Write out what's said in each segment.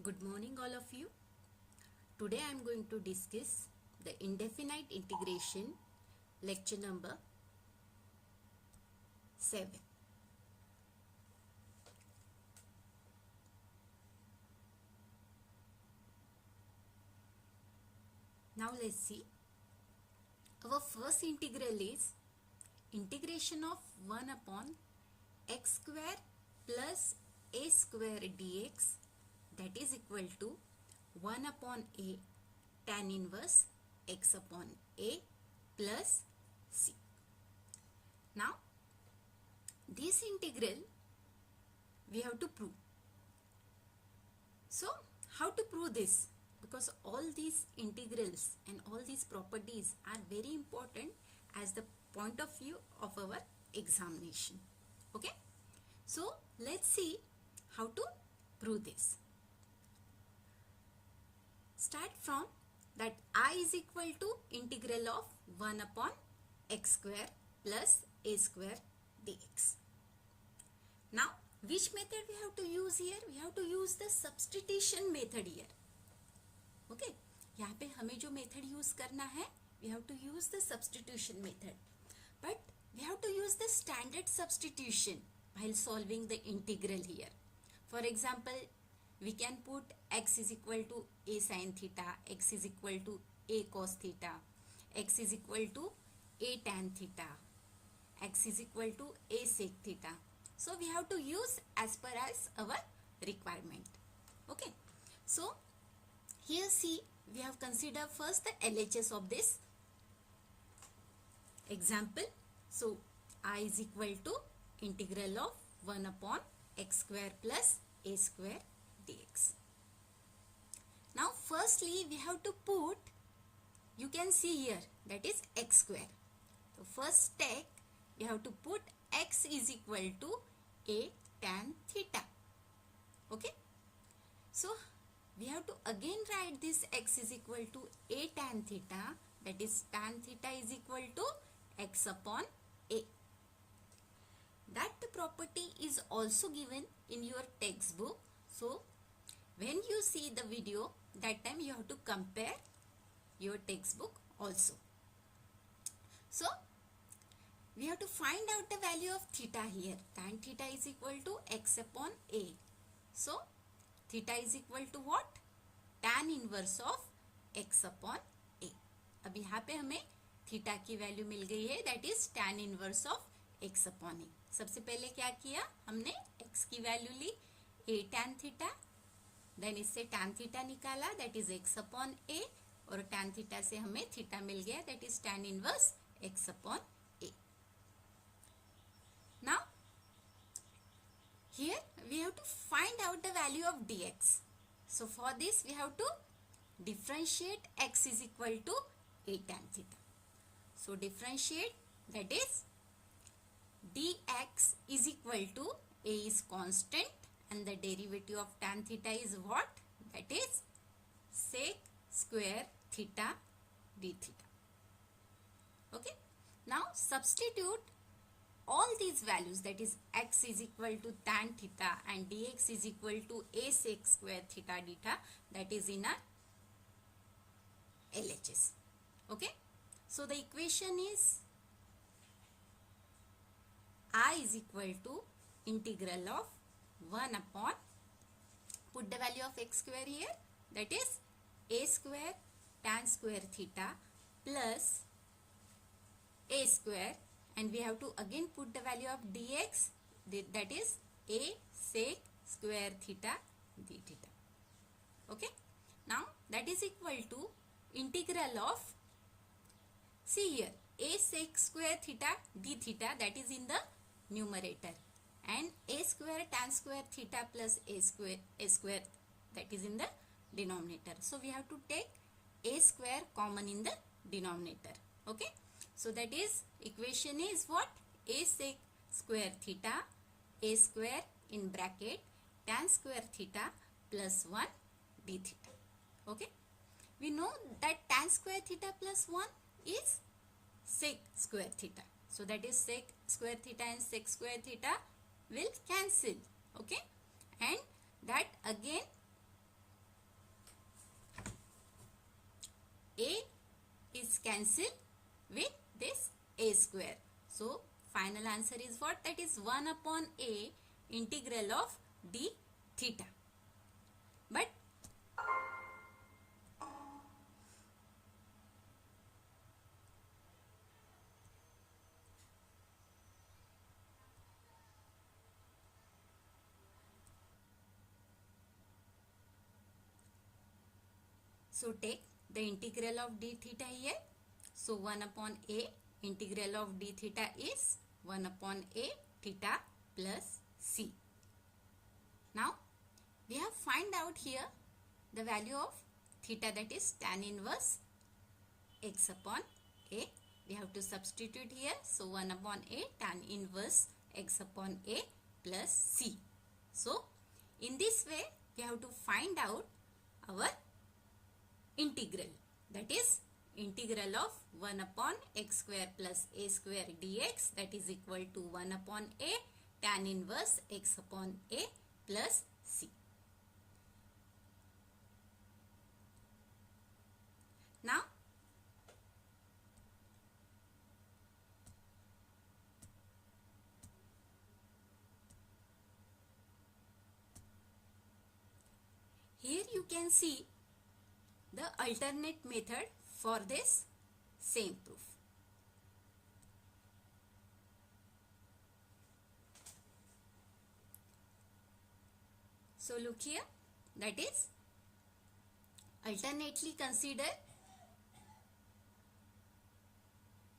Good morning, all of you. Today I am going to discuss the indefinite integration, lecture number 7. Now let's see. Our first integral is integration of 1 upon x square plus a square dx, that is equal to 1 upon a tan inverse x upon a plus c. Now this integral we have to prove. So how to prove this? Because all these integrals and all these properties are very important as the point of view of our examination. Okay, so let's see how to prove this. Start from that I is equal to integral of 1 upon x square plus a square dx. Now which method we have to use here? We have to use the substitution method here. Okay, यहाँ पे हमें जो method use करना है, we have to use the substitution method, but we have to use the standard substitution while solving the integral here. For example, we can put x is equal to a sin theta, x is equal to a cos theta, x is equal to a tan theta, x is equal to a sec theta. So we have to use as per as our requirement. Okay, so here see, we have considered first the LHS of this example. So I is equal to integral of 1 upon x square plus a square dx. Now firstly we have to put, you can see here, that is x square. So first step we have to put x is equal to a tan theta. Okay, so we have to again write this x is equal to a tan theta, that is tan theta is equal to x upon a. That property is also given in your textbook. So when you see the video, that time you have to compare your textbook also. So we have to find out the value of theta here. Tan theta is equal to x upon a. So theta is equal to what? Tan inverse of x upon a. अब यहाँ पे हमें theta की value मिल गई है, that is tan inverse of x upon a. सबसे पहले क्या किया हमने, x की वैल्यू ली a tan थीटा, देन इससे tan थीटा निकाला, that is x upon a, और tan थीटा से हमें थीटा मिल गया, that is tan inverse x upon a. Now here we have to find out the value of dx. So for this we have to differentiate x is equal to a tan theta. So differentiate, that is dx is equal to a is constant and the derivative of tan theta is what? That is sec square theta d theta. Okay, now substitute all these values, that is x is equal to tan theta and dx is equal to a sec square theta theta, that is in our LHS. Okay, so the equation is I is equal to integral of 1 upon, put the value of x square here, that is a square tan square theta plus a square, and we have to again put the value of dx, that is a sec square theta d theta. Okay, now that is equal to integral of, see here, a sec square theta d theta, that is in the numerator, and a square tan square theta plus a square, that is in the denominator. So we have to take a square common in the denominator. Okay, so that is equation is what? A sec square theta, a square in bracket tan square theta plus 1 d theta. Okay, we know that tan square theta plus 1 is sec square theta. So that is sec square theta and sec square theta will cancel. Okay, and that again cancel with this a square. So final answer is what? That is 1 upon a integral of d theta. But so take the integral of d theta here. So 1 upon a integral of d theta is 1 upon a theta plus c. Now we have find out here the value of theta, that is tan inverse x upon a. We have to substitute here. So 1 upon a tan inverse x upon a plus c. So in this way we have to find out our integral, that is integral of 1 upon x square plus a square dx, that is equal to 1 upon a tan inverse x upon a plus c. Now here you can see the alternate method for this same proof. So look here, that is alternately consider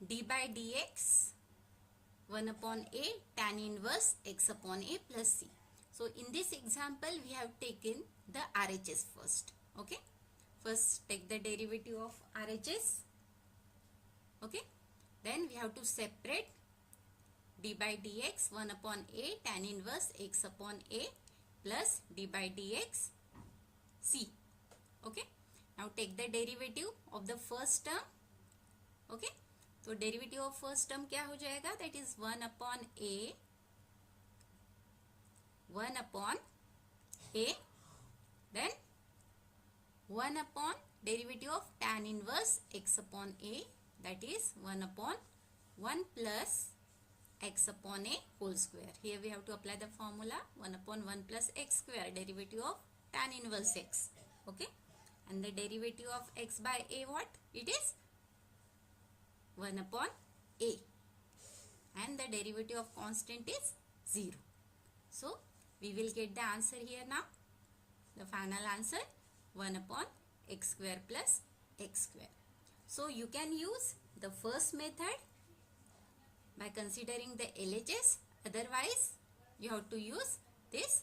d by dx 1 upon a tan inverse x upon a plus c. So in this example we have taken the RHS first. Okay, first take the derivative of RHS. Okay, then we have to separate d by dx 1 upon a tan inverse x upon a plus d by dx c. Okay, now take the derivative of the first term. Okay, so derivative of first term क्या हो जाएगा? That is 1 upon a 1 upon a, then 1 upon derivative of tan inverse x upon a, that is 1 upon 1 plus x upon a whole square. Here we have to apply the formula 1 upon 1 plus x square, derivative of tan inverse x. Okay, and the derivative of x by a, what it is? 1 upon a, and the derivative of constant is 0. So we will get the answer here now. The final answer 1 upon x square plus x square. So you can use the first method by considering the LHS. Otherwise you have to use this.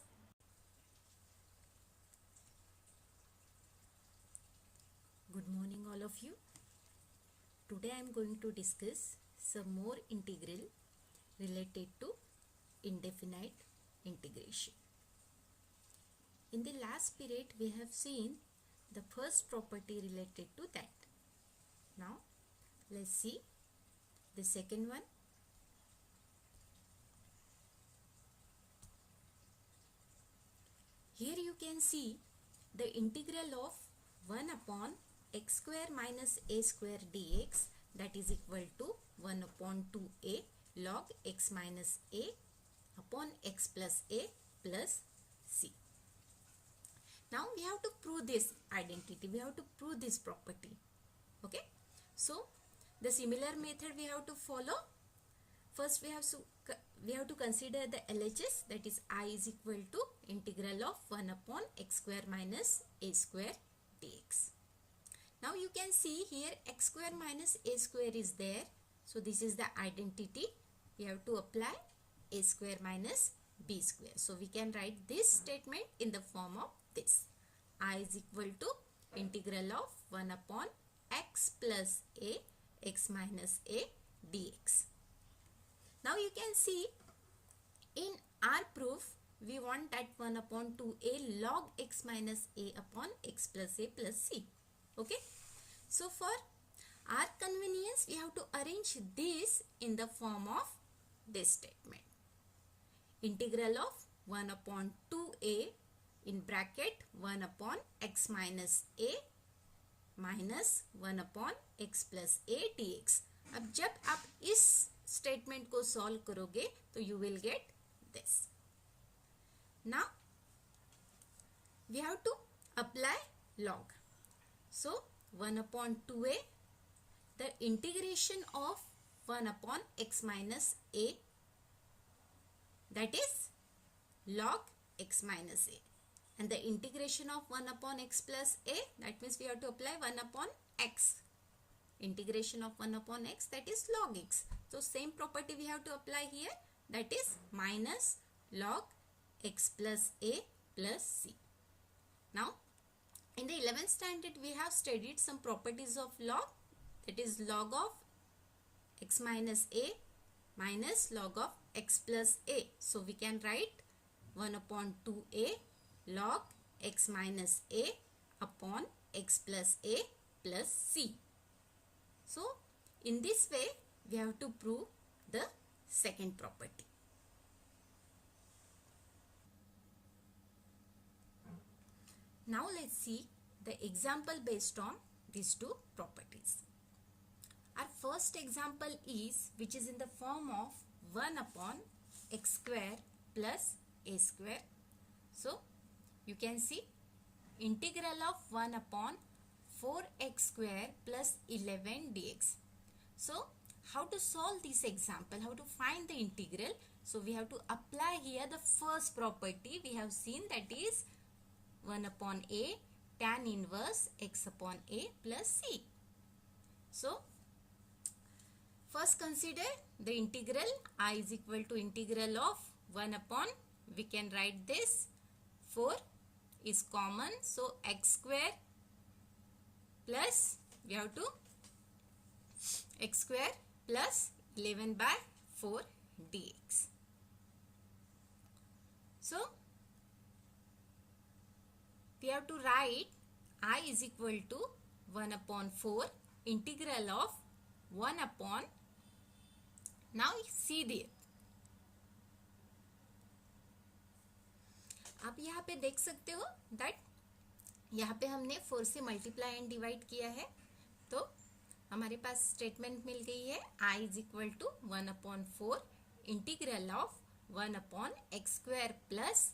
Good morning all of you. Today I am going to discuss some more integral related to indefinite integration. In the last period we have seen the first property related to that. Now let's see the second one. Here you can see the integral of 1 upon x square minus a square dx, that is equal to 1 upon 2a log x minus a upon x plus a plus c. Now we have to prove this identity, we have to prove this property. Okay, so the similar method we have to follow. First we have to consider the LHS, that is I is equal to integral of 1 upon x square minus a square dx. Now you can see here x square minus a square is there. So this is the identity. We have to apply a square minus b square. So we can write this statement in the form of this. I is equal to integral of 1 upon x plus a x minus a dx. Now you can see in our proof we want that 1 upon 2a log x minus a upon x plus a plus c. Okay, so for our convenience we have to arrange this in the form of this statement. Integral of 1 upon 2a in bracket 1 upon x minus a minus 1/x plus a dx. अब जब आप इस statement को solve करोगे तो you will get this. Now we have to apply log. So 1/2a, the integration of 1/x minus a, that is log x minus a, and the integration of 1/x plus a, that means we have to apply 1/x. Integration of 1/x, that is log x. So same property we have to apply here, that is minus log x plus a plus c. Now in the 11th standard we have studied some properties of log, that is log of x minus a minus log of x plus a. So we can write 1/2a log x minus a upon x plus a plus c. So in this way we have to prove the second property. Now let's see the example based on these two properties. Our first example is, which is in the form of 1/x square plus a square. So you can see integral of 1/4x square plus 11 dx. So how to solve this example, how to find the integral? So we have to apply here the first property we have seen, that is 1/a tan inverse x upon a plus c. So first consider the integral. I is equal to integral of 1/, we can write this, 4 is common, so x square plus, we have to x square plus 11/4 dx. So we have to write I is equal to 1/4 integral of 1/, now see there. आप यहाँ पे देख सकते हो that यहाँ पे हमने 4 से मल्टीप्लाई एंड डिवाइड किया है, तो हमारे पास स्टेटमेंट मिल गई है I is equal to 1/4 integral of 1/x square plus,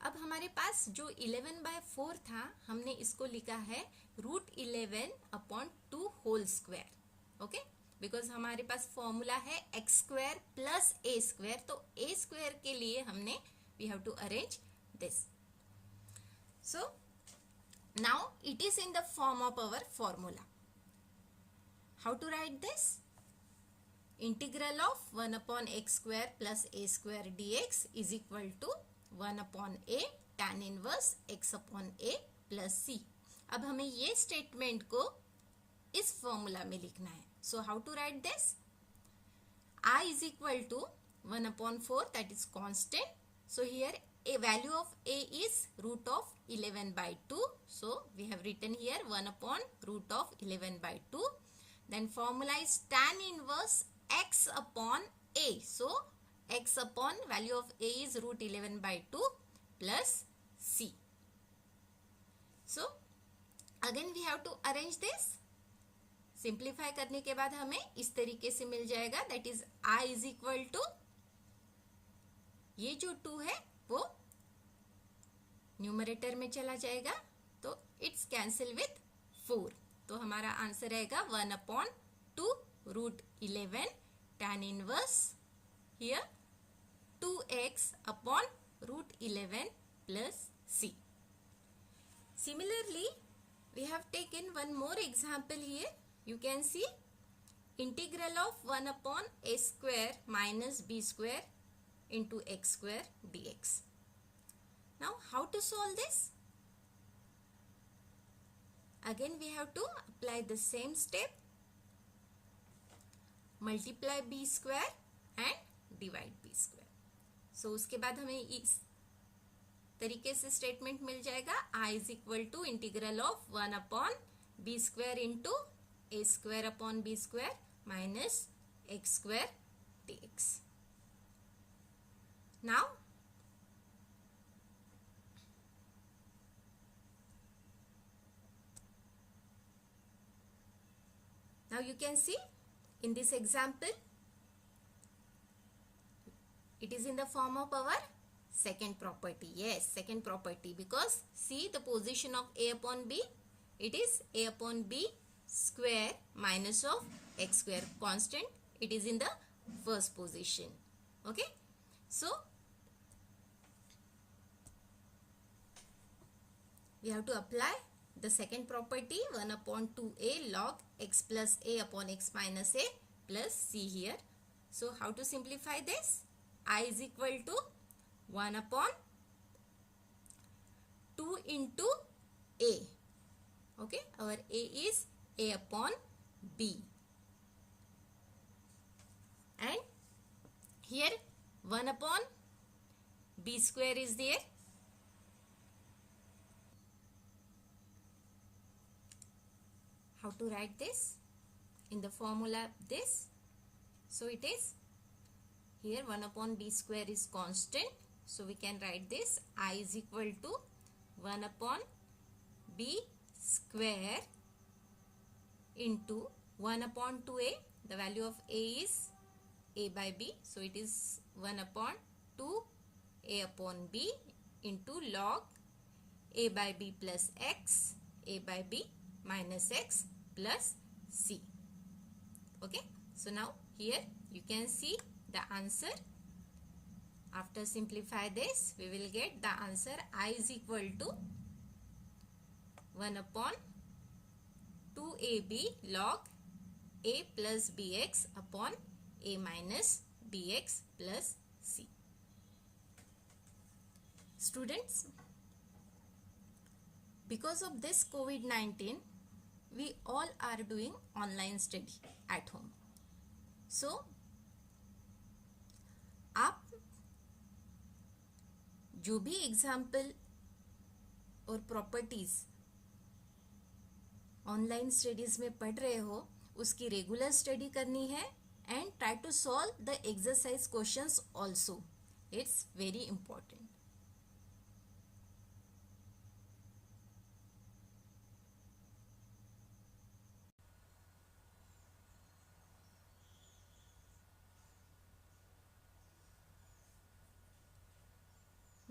अब हमारे पास जो 11/4 था हमने इसको लिखा है √11/2 होल स्क्वायर. ओके, बिकॉज हमारे पास फॉर्मूला है x square plus a square, तो a स्क्वायर के लिए हमने we have to arrange this. So now it is in the form of our formula. How to write this? Integral of 1/x square plus a square dx is equal to 1/a tan inverse x upon a plus c. अब हमें ये statement को इस formula में लिखना है. So how to write this? I is equal to 1/4, that is constant. So here a value of a is √11/2. So we have written here 1/√11/2. Then formula is tan inverse x upon a. So x upon value of a is √11/2 plus c. So again we have to arrange this. Simplify करने के बाद हमें इस तरीके से मिल जाएगा, that is I is equal to, ये जो 2 है वो न्यूमरेटर में चला जाएगा तो इट्स कैंसिल विथ 4, तो हमारा आंसर रहेगा 1/2 √11 tan inverse here 2x upon √11 plus c. Similarly, we have taken one more example here. You can see integral of 1/a square minus b square into x square dx. Now how to solve this? Again we have to apply the same step, multiply b square and divide b square. So उसके बाद हमें इस तरीके से statement मिल जाएगा I is equal to integral of 1/b square into a square upon b square minus x square dx. Now Now you can see in this example, it is in the form of our second property. Yes, second property, because see the position of a upon b, it is a upon b square minus of x square constant. It is in the first position. Okay, so we have to apply the second property, 1 upon 2a log x plus a upon x minus a plus c here. So how to simplify this? I is equal to 1 upon 2 into a. Okay, our a is a upon b, and here 1 upon b square is there. How to write this? In the formula this. So it is here 1 upon b square is constant. So we can write this I is equal to 1 upon b square into 1 upon 2a. The value of a is a by b. So it is 1 upon 2a upon b into log a by b plus x, a by b minus x plus c. Okay, so now here you can see the answer. After simplify this, we will get the answer I is equal to 1 upon 2ab log a plus bx upon a minus bx plus c. Students, because of this COVID-19, we all are doing online study at home. So आप जो भी example और properties online studies में पढ़ रहे हो, उसकी regular study करनी है and try to solve the exercise questions also. It's very important.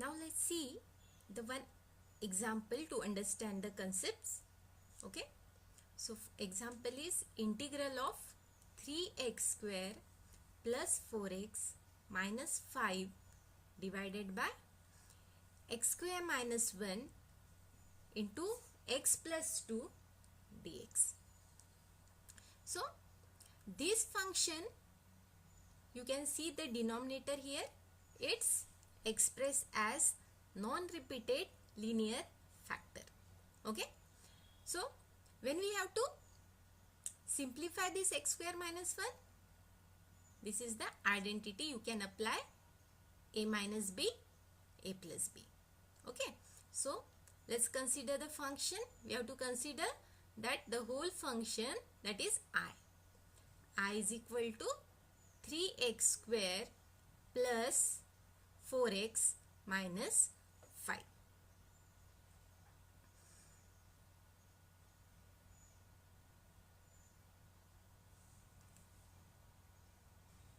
Now let's see the one example to understand the concepts. Okay, so example is integral of 3x square plus 4x minus 5 divided by x square minus 1 into x plus 2 dx. So this function, you can see the denominator here, it's expressed as non-repeated linear factor. Okay, so when we have to simplify this x square minus 1, this is the identity you can apply, a minus b, a plus b. Okay, so let's consider the function. We have to consider that the whole function, that is I is equal to 3x square plus 4x minus 5.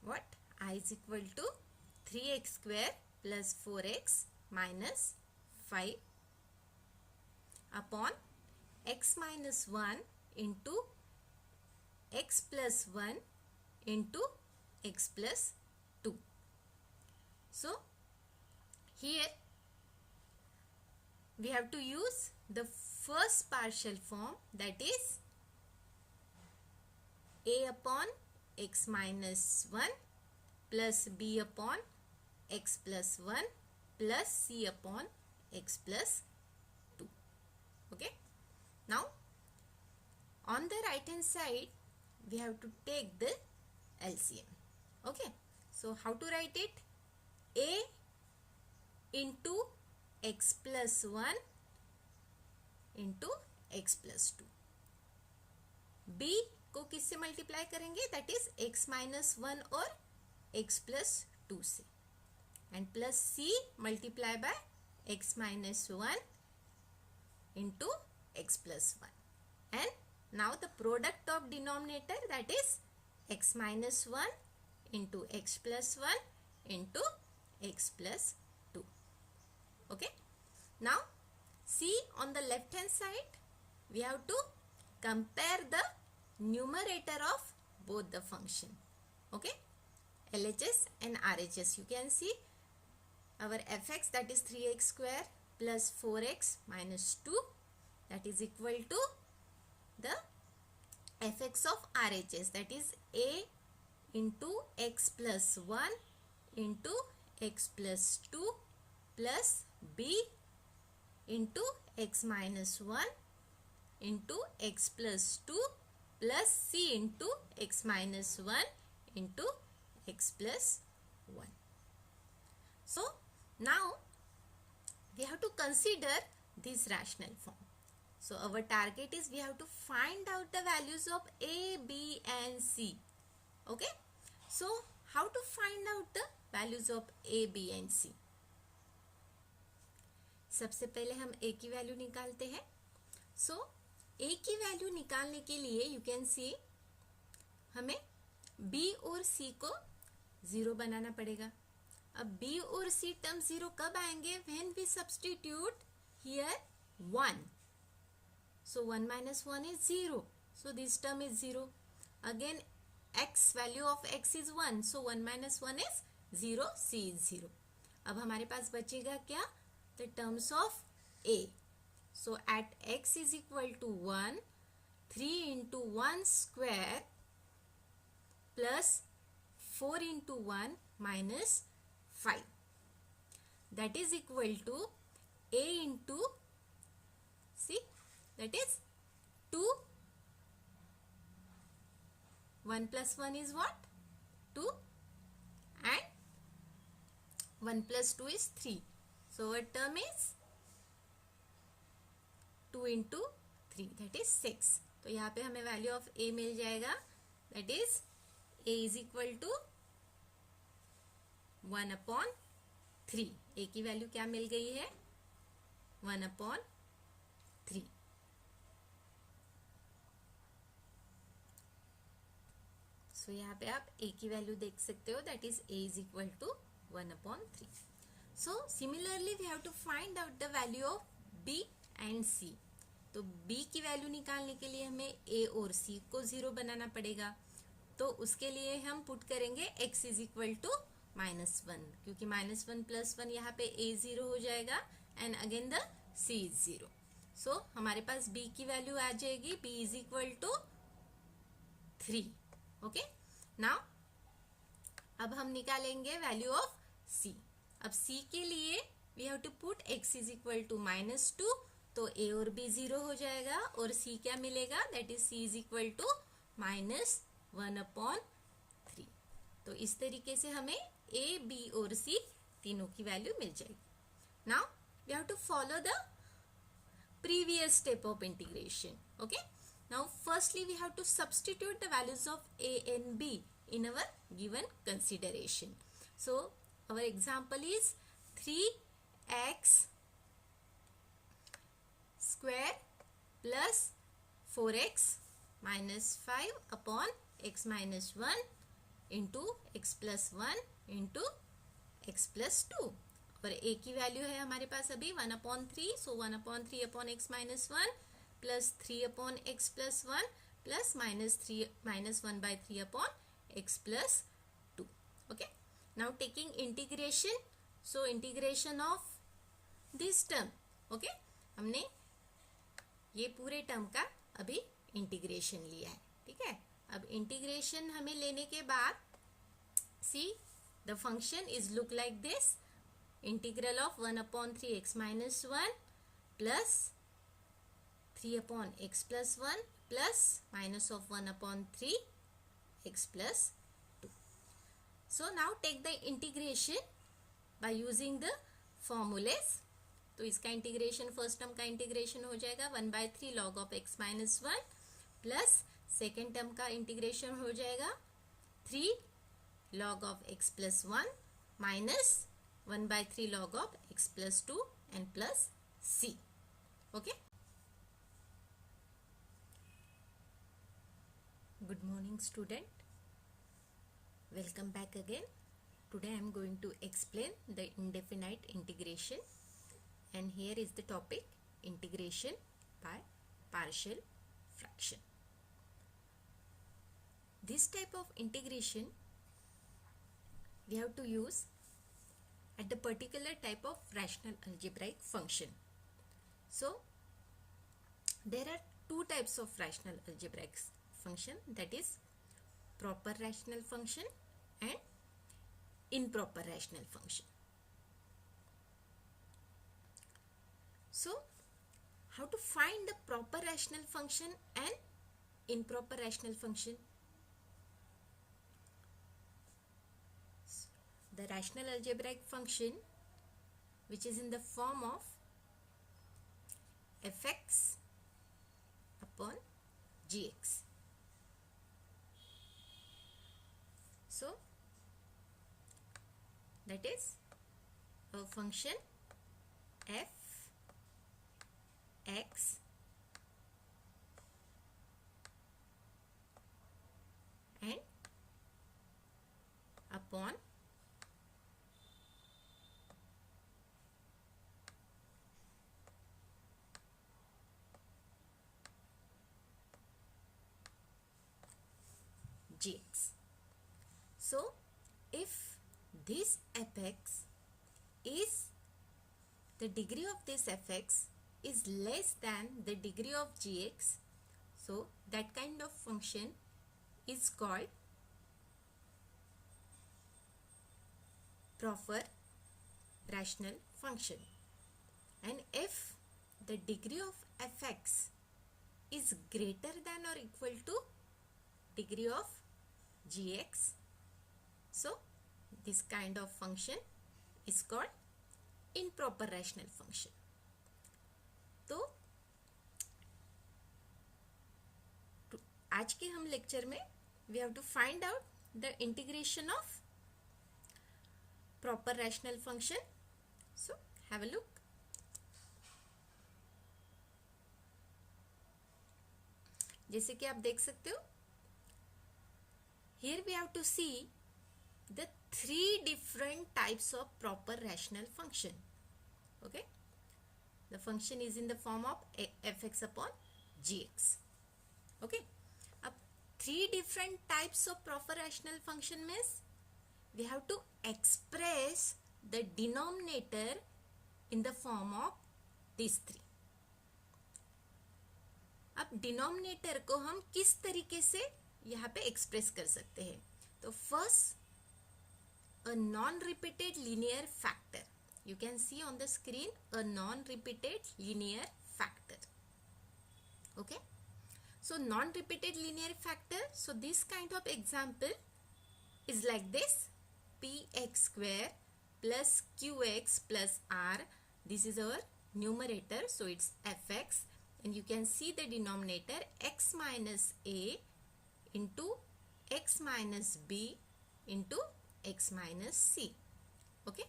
What? I is equal to 3x square plus 4x minus 5 upon x minus 1 into x plus 1 into x plus 2. So here we have to use the first partial form, that is a upon x minus 1 plus b upon x plus 1 plus c upon x plus 2. Okay, now on the right hand side we have to take the LCM. Okay, so how to write it? A into x plus 1 into x plus 2. b को किससे multiply करेंगे? That is x minus 1 और x plus 2 से, and plus c multiply by x minus 1 into x plus 1 and Now the product of denominator, that is x minus 1 into x plus 1 into x plus 2. Okay. Now see, on the left hand side we have to compare the numerator of both the function. Okay. LHS and RHS. You can see our fx, that is 3x square plus 4x minus 2, that is equal to the fx of RHS, that is a into x plus 1 into x plus 2 plus b into x minus 1 into x plus 2 plus c into x minus 1 into x plus 1. So now we have to consider this rational form. So our target is we have to find out the values of a, b and c. Okay. So how to find out the values of a, b and c? सबसे पहले हम a की value निकालते हैं. So a की value निकालने के लिए you can see हमें b और c को 0 बनाना पड़ेगा. अब b और c टर्म 0 कब आएंगे? When we substitute here 1. So 1 minus 1 is 0. So this term is 0. Again x, value of x is 1. So 1 minus 1 is 0. c is 0. अब हमारे पास बचेगा क्या? The terms of a. So at x is equal to 1, 3 into 1 square plus 4 into 1 minus 5. That is equal to a into, see, that is 2. 1 plus 1 is what? 2. And 1 plus 2 is 3. So our term is 2 into 3, that is 6. तो यहाँ पे हमें value of a मिल जाएगा, that is a is equal to 1 upon 3. a की value क्या मिल गई है? 1 upon 3. So यहाँ पे आप a की वैल्यू देख सकते हो, that is a is equal to 1 upon 3. So similarly we have to find out the value of b and c. तो b की वैल्यू निकालने के लिए हमें a और c को 0 बनाना पड़ेगा. तो उसके लिए हम पुट करेंगे x is equal to -1, क्योंकि -1 plus 1 यहाँ पे a 0 हो जाएगा and again the c is 0. So हमारे पास b की वैल्यू आ जाएगी, b is equal to 3. Okay. Now अब हम निकालेंगे वैल्यू ऑफ c. अब c के लिए we have to put x is equal to -2, तो a और b 0 हो जाएगा और c क्या मिलेगा? That is c is equal to -1 upon 3. तो इस तरीके से हमें a, b और c तीनों की वैल्यू मिल जाएगी. Now we have to follow the previous step of integration. Okay. Now firstly we have to substitute the values of a and b in our given consideration. So our example is 3x square plus 4x minus 5 upon x minus 1 into x plus 1 into x plus 2. और a की value है हमारे पास अभी 1 upon 3. So 1 upon 3 upon x minus 1 plus 3 upon x plus 1 plus minus 1 by 3 upon x plus 2. Okay. Now taking integration. So integration of this term. Okay. हमने ये पूरे term का अभी इंटीग्रेशन लिया है. ठीक है. अब इंटीग्रेशन हमें लेने के बाद see the function is look like this. Integral of 1 upon 3 x minus 1 plus 3 upon x plus 1 plus minus of 1 upon 3 x plus 2. So now take the integration by using the formulas. तो इसका integration first term का integration हो जाएगा 1/3 log of x minus 1 plus second term का integration हो जाएगा 3 log of x plus 1 minus 1/3 log of x plus 2 and plus c. Okay. morning, student. Welcome back again. Today I am going to explain the indefinite integration, and here is the topic: integration by partial fraction. This type of integration we have to use at the particular type of rational algebraic function. So there are two types of rational algebraic function, that is proper rational function and improper rational function. So how to find the proper rational function and improper rational function? The rational algebraic function which is in the form of fx upon gx. So that is a function f x and upon gx. So if this fx is, the degree of this fx is less than the degree of gx, so that kind of function is called proper rational function. And if the degree of fx is greater than or equal to degree of gx, so this kind of function is called improper rational function. तो आज के हम lecture में we have to find out the integration of proper rational function. So have a look. जैसे कि आप देख सकते हो, here we have to see the three different types of proper rational function. Okay, the function is in the form of fx upon gx. Okay, अब three different types of proper rational function means we have to express the denominator in the form of these three. अब denominator को हम किस तरीके से यहाँ पे express कर सकते हैं? तो first, a non-repeated linear factor. You can see on the screen a non-repeated linear factor. Okay, so non-repeated linear factor, so this kind of example is like this: px square plus qx plus r. This is our numerator, so it's fx, and you can see the denominator x minus a into x minus b into x minus c. Okay,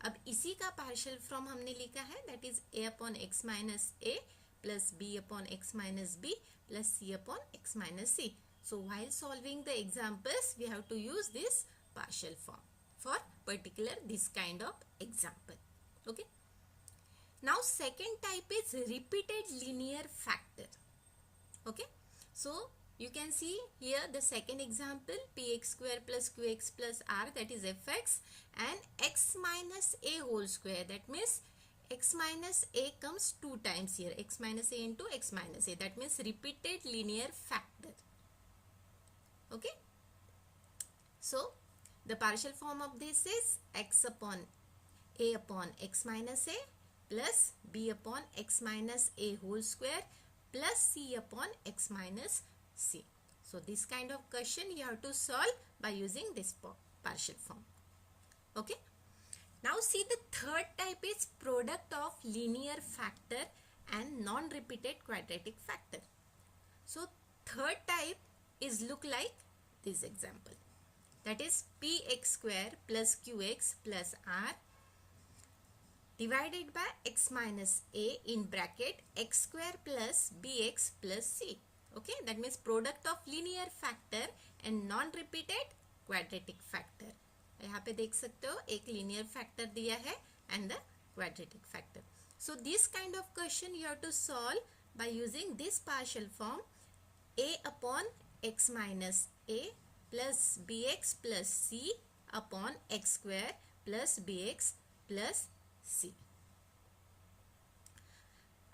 अब इसी का partial form हमने लिखा है, that is a upon x minus a plus b upon x minus b plus c upon x minus c. So while solving the examples, we have to use this partial form for particular this kind of example. Okay, now second type is repeated linear factor. Okay, so you can see here the second example, px square plus qx plus r, that is fx, and x minus a whole square, that means x minus a comes two times here, x minus a into x minus a, that means repeated linear factor. Okay, so the partial form of this is x upon x minus a plus b upon x minus a whole square plus c upon x minus c. So this kind of question you have to solve by using this partial form. Okay, now see the third type is product of linear factor and non-repeated quadratic factor. So third type is look like this example, that is px square plus qx plus r divided by x minus a in bracket x square plus bx plus c. Okay, that means product of linear factor and non-repeated quadratic factor. यहाँ पे देख सकते हो एक linear factor दिया है and the quadratic factor. So this kind of question you have to solve by using this partial form a upon x minus a plus bx plus c upon x square plus bx plus c.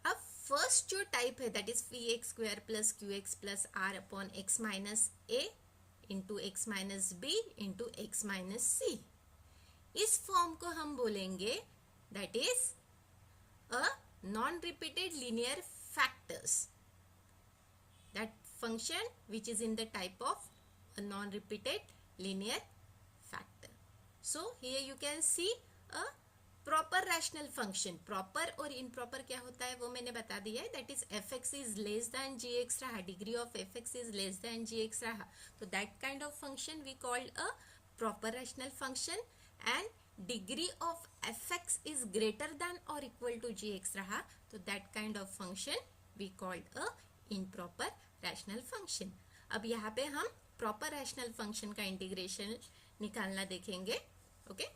अब first जो type है that is p x square plus q x plus r upon x minus a into x minus b into x minus c, इस form को हम बोलेंगे that is a non repeated linear factors, that function which is in the type of a non repeated linear factor. So here you can see a proper rational function. Proper और improper क्या होता है वो मैंने बता दिया है. That is f x is less than g x रहा, degree of f x is less than g x रहा, तो that kind of function we called a proper rational function. And degree of f x is greater than और equal to g x रहा, तो that kind of function we called a improper rational function. अब यहाँ पे हम proper rational function का integration निकालना देखेंगे. Okay,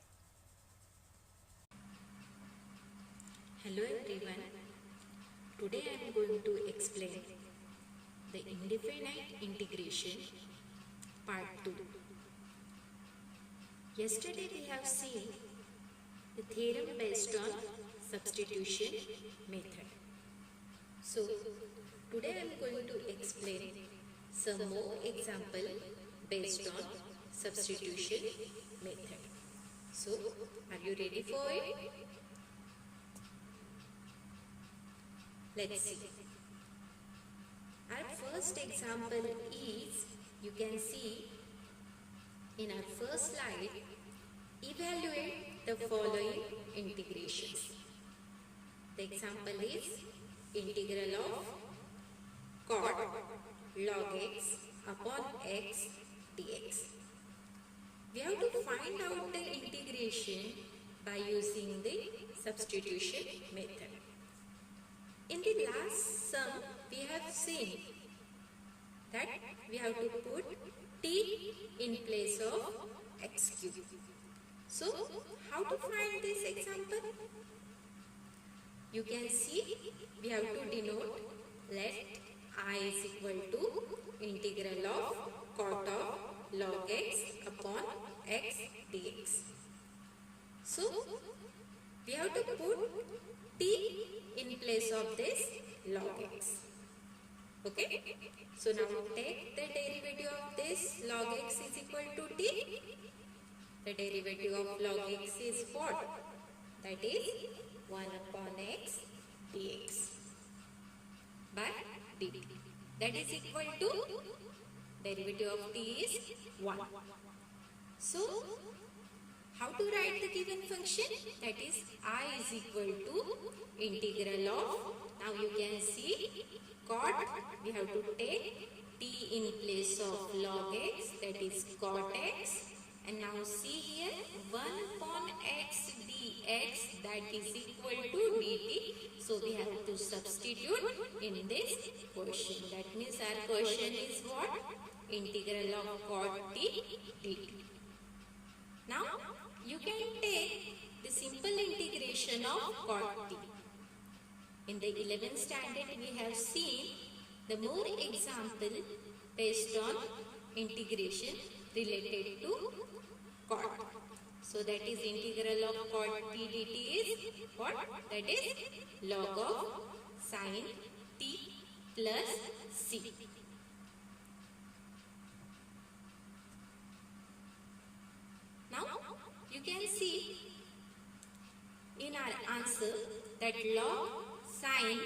Hello everyone, today I am going to explain the indefinite integration part 2. Yesterday we have seen the theorem based on substitution method. So today I am going to explain some more example based on substitution method. So are you ready for it? Let's see. Our first example is, you can see in our first slide, evaluate the following integrations. The example is integral of cot log x upon x dx. We have to find out the integration by using the substitution method. In the last sum, we have seen that we have to put t in place of x cube. So, how to find this example? You can see we have to denote, let I is equal to integral of cot of log x upon x dx. So, we have to put t in place of this log x. Okay, so now take the derivative of this log x is equal to t. The derivative of log x is what? That is 1 upon x dx by dt. That is equal to derivative of t is 1. So how to write the given function? That is I is equal to integral of, now you can see cot, we have to take t in place of log x, that is cot x, and now see here 1 upon x dx, that is equal to dt. So we have to substitute in this question. That means our question is what? Integral of cot t dt. Now you can take the simple integration of cot t. In the 11th standard we have seen the more example based on integration related to cot. So that is integral of cot t dt is what? That is log of sin t plus c. Now you can see in our answer that log sin,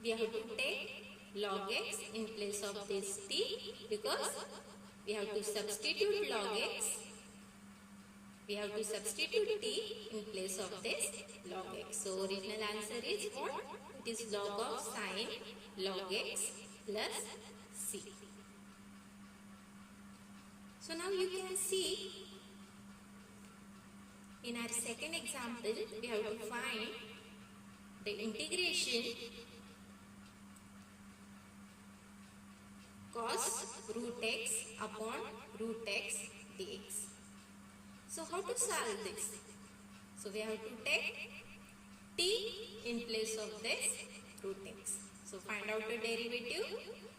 we have to take log x in place of this t because we have to substitute log x, we have to substitute t in place of this log x. So original answer is what? It is log of sin log x plus c. So now you can see in our second example, we have to find the integration upon root x dx. So how to solve this? So we have to take t in place of this root x. So find out the derivative.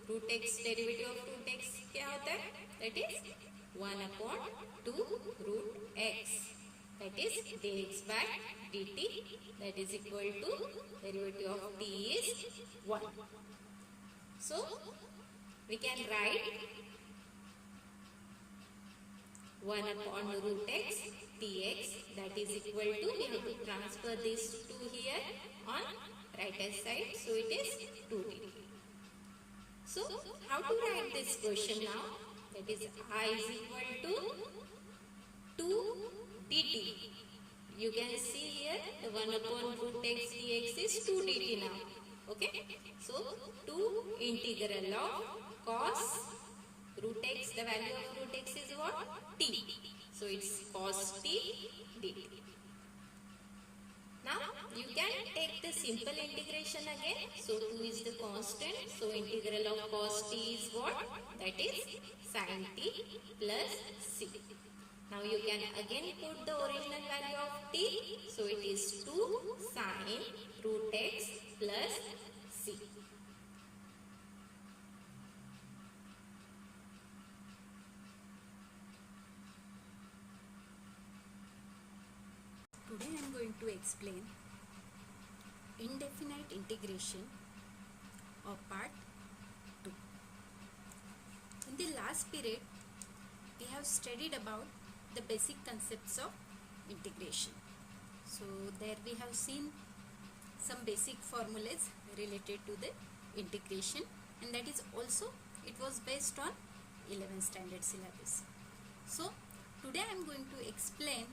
Root x derivative of root x क्या होता है? That is 1 upon 2 root x. That is dx by dt. That is equal to derivative of t is 1. So we can write 1 upon root x dx, that is equal to, we have to transfer this 2 here on right hand side, so it is 2dt. So how to write this question now? That is I is equal to 2 dt. You can see here the 1 upon root x dx is 2 dt now. Okay, so 2 integral of cos root x, the value of root x is what? T. So it's cos t dt. Now you can take the simple integration again. So 2 is the constant. So integral of cos t is what? That is sin t plus c. Now you can again put the original value of t. So it is 2 sin root x plus c. Today I am going to explain indefinite integration of part 2. In the last period, we have studied about the basic concepts of integration. So there we have seen some basic formulas related to the integration, and that is also, it was based on 11th standard syllabus. So today I am going to explain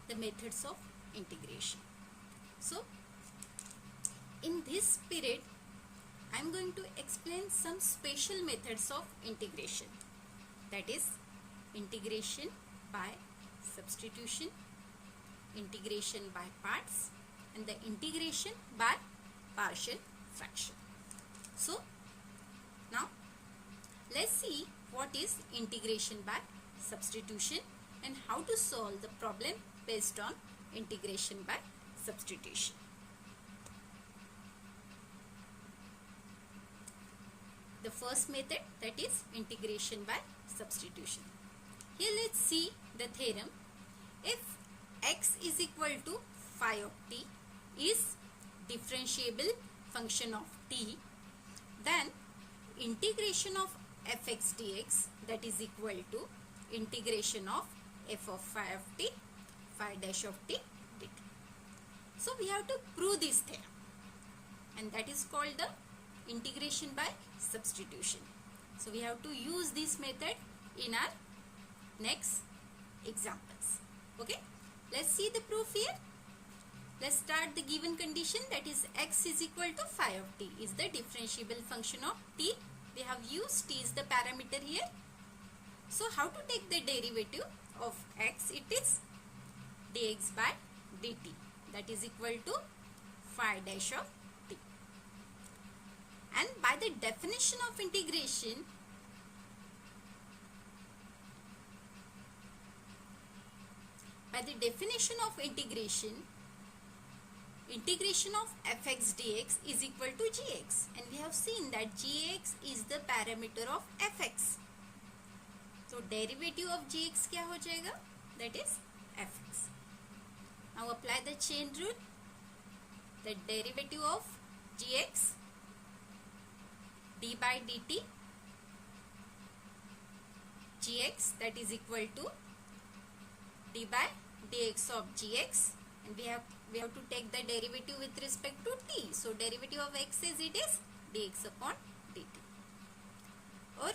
the methods of integration. So in this period I am going to explain some special methods of integration, that is integration by substitution, integration by parts, and the integration by partial fraction. So now let's see what is integration by substitution and how to solve the problem based on integration by substitution. The first method, that is integration by substitution. Here let's see the theorem. If x is equal to phi of t is differentiable function of t, then integration of fx dx, that is equal to integration of f of phi of t, phi dash of t dt. So we have to prove this theorem, and that is called the integration by substitution. So we have to use this method in our next examples. Okay, let's see the proof here. Let's start the given condition, that is x is equal to phi of t is the differentiable function of t. We have used t is the parameter here. So how to take the derivative of x? It is dx by dt, that is equal to phi dash of t. And by the definition of integration, integration of fx dx is equal to gx, and we have seen that gx is the parameter of fx. So derivative of gx क्या हो जाएगा? That is fx. Now apply the chain rule. The derivative of gx, d by dt, gx, that is equal to d by dx of gx, and we have to take the derivative with respect to t. So derivative of x is, it is dx upon dt. और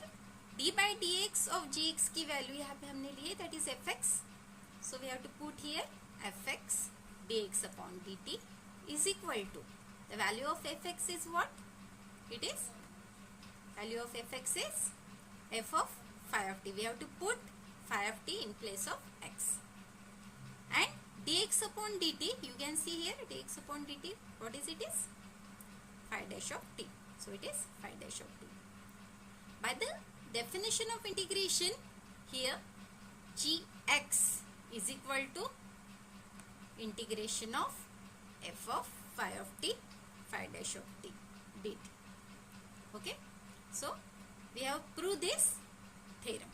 d by dx of gx की value यहाँ पे हमने लिए, that is fx. So we have to put here fx dx upon dt is equal to, the value of fx is what? It is, value of fx is f of phi of t. We have to put phi of t in place of x. And dx upon dt, you can see here dx upon dt, what is it is? Phi dash of t. So it is phi dash of t. By the definition of integration here, gx is equal to integration of f of phi of t, phi dash of t dt. Okay, so we have proved this theorem.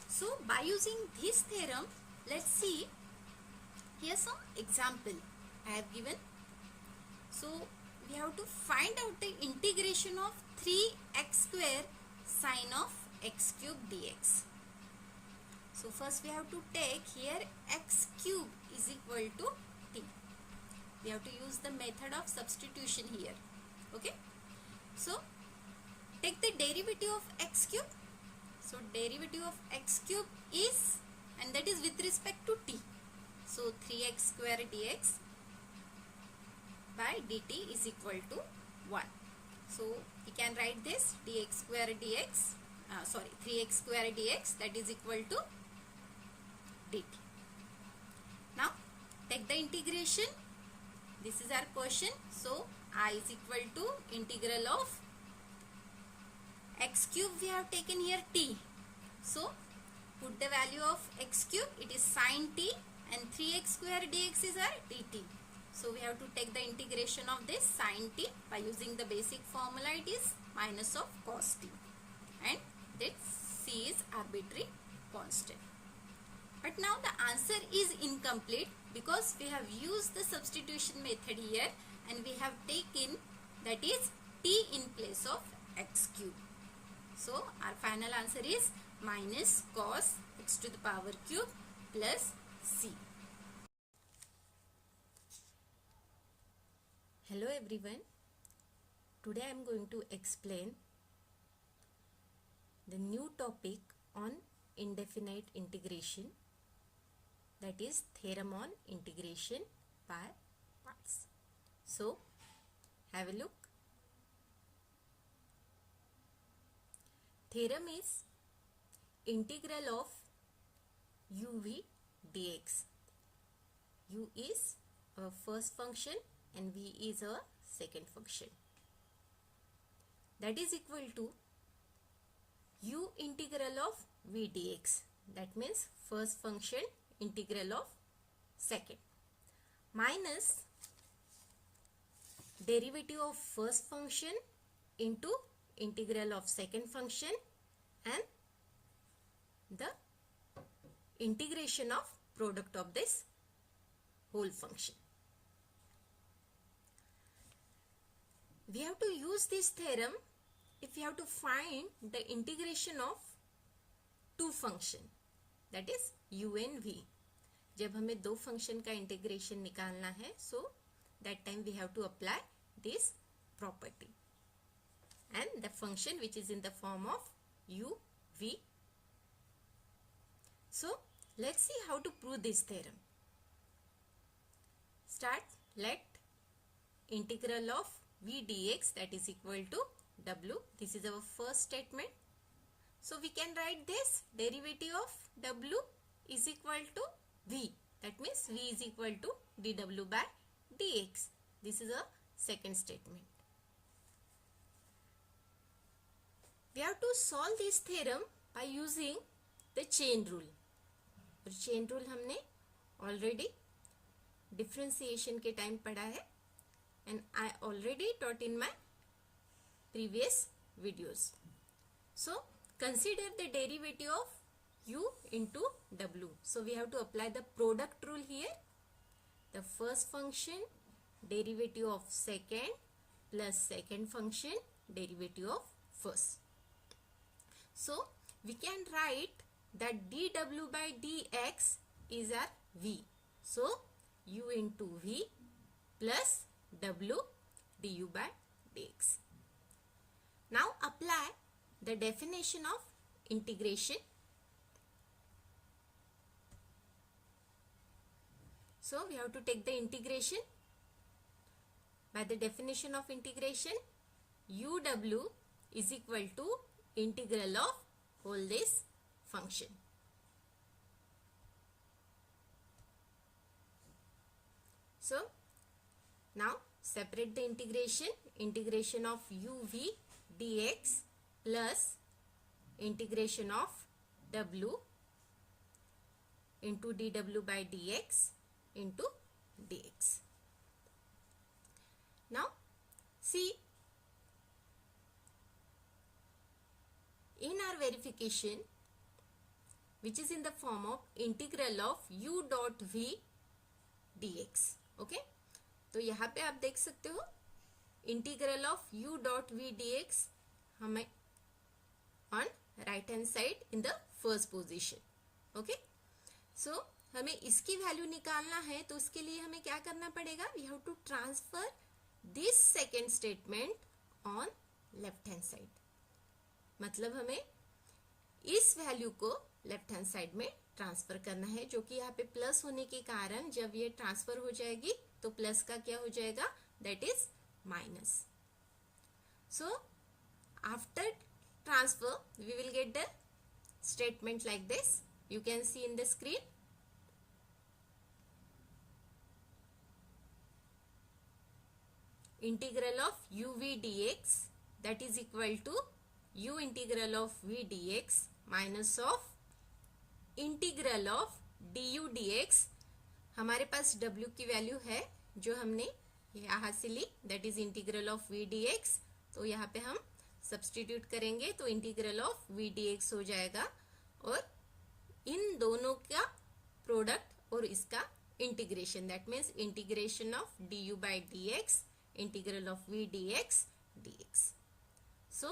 So by using this theorem, let's see here some example I have given. So we have to find out the integration of 3x square sine of x cube dx. So first we have to take here x cube is equal to t. We have to use the method of substitution here. Okay, so take the derivative of x cube. So derivative of x cube is, and that is with respect to t. So 3x square dx by dt is equal to 1. So we can write this dx square dx, 3x square dx, that is equal to dt. Now take the integration. This is our question. So I is equal to integral of x cube, we have taken here t. So put the value of x cube, it is sine t, and 3x square dx is our dt. So we have to take the integration of this sine t by using the basic formula, it is minus of cos t, and this c is arbitrary constant. But now the answer is incomplete because we have used the substitution method here and we have taken, that is, t in place of x cube. So our final answer is minus cos x to the power cube plus c. Hello everyone. Today I am going to explain the new topic on indefinite integration, that is theorem on integration by parts. So have a look. Theorem is integral of uv dx. U is a first function and v is a second function. That is equal to u integral of v dx. That means first function integral of second, minus derivative of first function into integral of second function and the integration of product of this whole function. We have to use this theorem if we have to find the integration of two function, that is u and v. जब हमें दो function का integration निकालना है, so that time we have to apply this property, and the function which is in the form of u, v. So let's see how to prove this theorem. Start. Let integral of v dx, that is equal to w. This is our first statement. So we can write this derivative of w is equal to v. That means v is equal to dw by dx. This is a second statement. We have to solve this theorem by using the chain rule. और chain rule हमने already differentiation के time पढ़ा है, and I already taught in my previous videos. So consider the derivative of u into w. So we have to apply the product rule here. The first function derivative of second plus second function derivative of first. So we can write that dw by dx is our v. So u into v plus w du by dx. Now apply the definition of integration. So we have to take the integration. By the definition of integration, uw is equal to integral of whole this function. So now separate the integration of uv dx plus integration of w into dw by dx into dx. Now see, in our verification, which is in the form of integral of u dot v dx. Okay, तो यहाँ पे आप देख सकते हो integral of u dot v dx हमें on right hand side in the first position. Okay, so हमें इसकी वैल्यू निकालना है, तो उसके लिए हमें क्या करना पड़ेगा? We have to transfer this second statement on left hand side. मतलब हमें इस वैल्यू को लेफ्ट हैंड साइड में ट्रांसफर करना है, जो कि यहाँ पे प्लस होने के कारण जब ये ट्रांसफर हो जाएगी तो प्लस का क्या हो जाएगा? That is minus. So after transfer we will get the statement like this. You can see in the screen. Integral of uv dx, that is equal to u integral of v dx minus of integral of du dx. हमारे पास w की value है जो हमने यहाँ से ली, that is integral of v dx. तो यहाँ पे हम सब्सटीट्यूट करेंगे तो इंटीग्रल ऑफ v dx हो जाएगा, और इन दोनों का प्रोडक्ट और इसका integration, that means integration of du by dx, integral of v dx dx. सो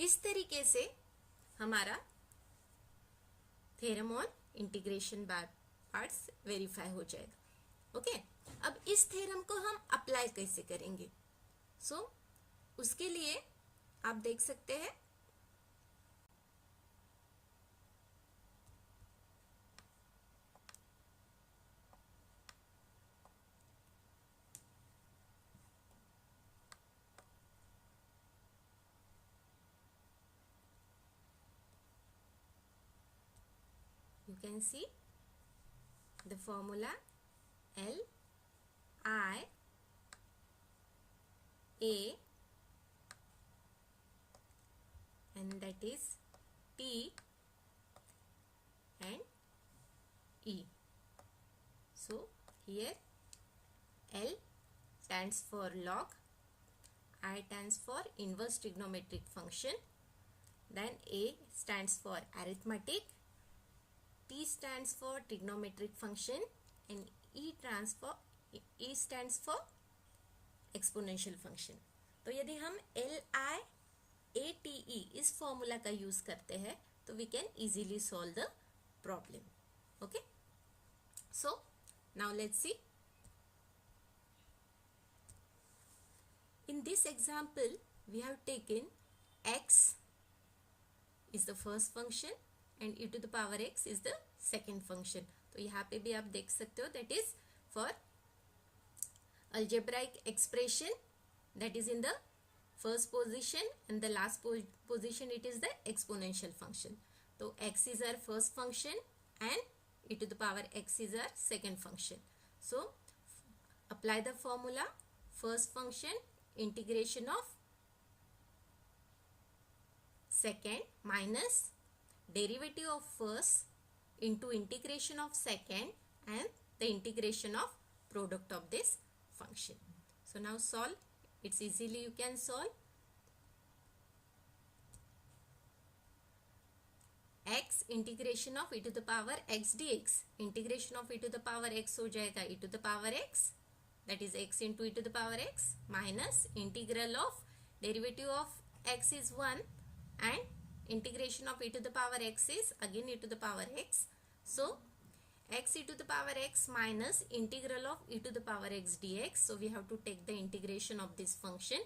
इस तरीके से हमारा theorem on integration by parts verify हो जाएगा. ओके, अब इस थ्योरम को हम अप्लाई कैसे करेंगे? सो उसके लिए आप देख सकते हैं you can see the formula L I A and that is T and E. So here L stands for log, I stands for inverse trigonometric function, then A stands for arithmetic, T stands for trigonometric function and E stands for exponential function. तो यदि हम LIATE इस formula का use करते हैं तो we can easily solve the problem. Okay, so now let's see. In this example we have taken x is the first function and e to the power x is the second function. तो यहाँ पे भी आप देख सकते हो that is for algebraic expression, that is in the first position and the last position it is the exponential function. तो x is our first function and e to the power x is our second function. So apply the formula. First function integration of second minus derivative of first into integration of second and the integration of product of this function. So now solve. It's easily you can solve. X integration of e to the power x dx, integration of e to the power x हो जाएगा e to the power x, that is x into e to the power x, minus integral of derivative of x is 1 and integration of e to the power x is again e to the power x. So x e to the power x minus integral of e to the power x dx. So we have to take the integration of this function.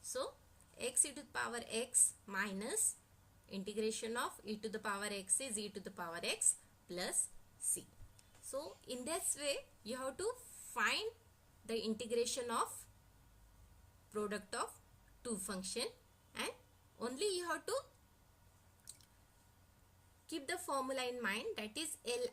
So x e to the power x minus integration of e to the power x is e to the power x plus c. So in this way you have to find the integration of product of two function, and only you have to keep the formula in mind, that is Li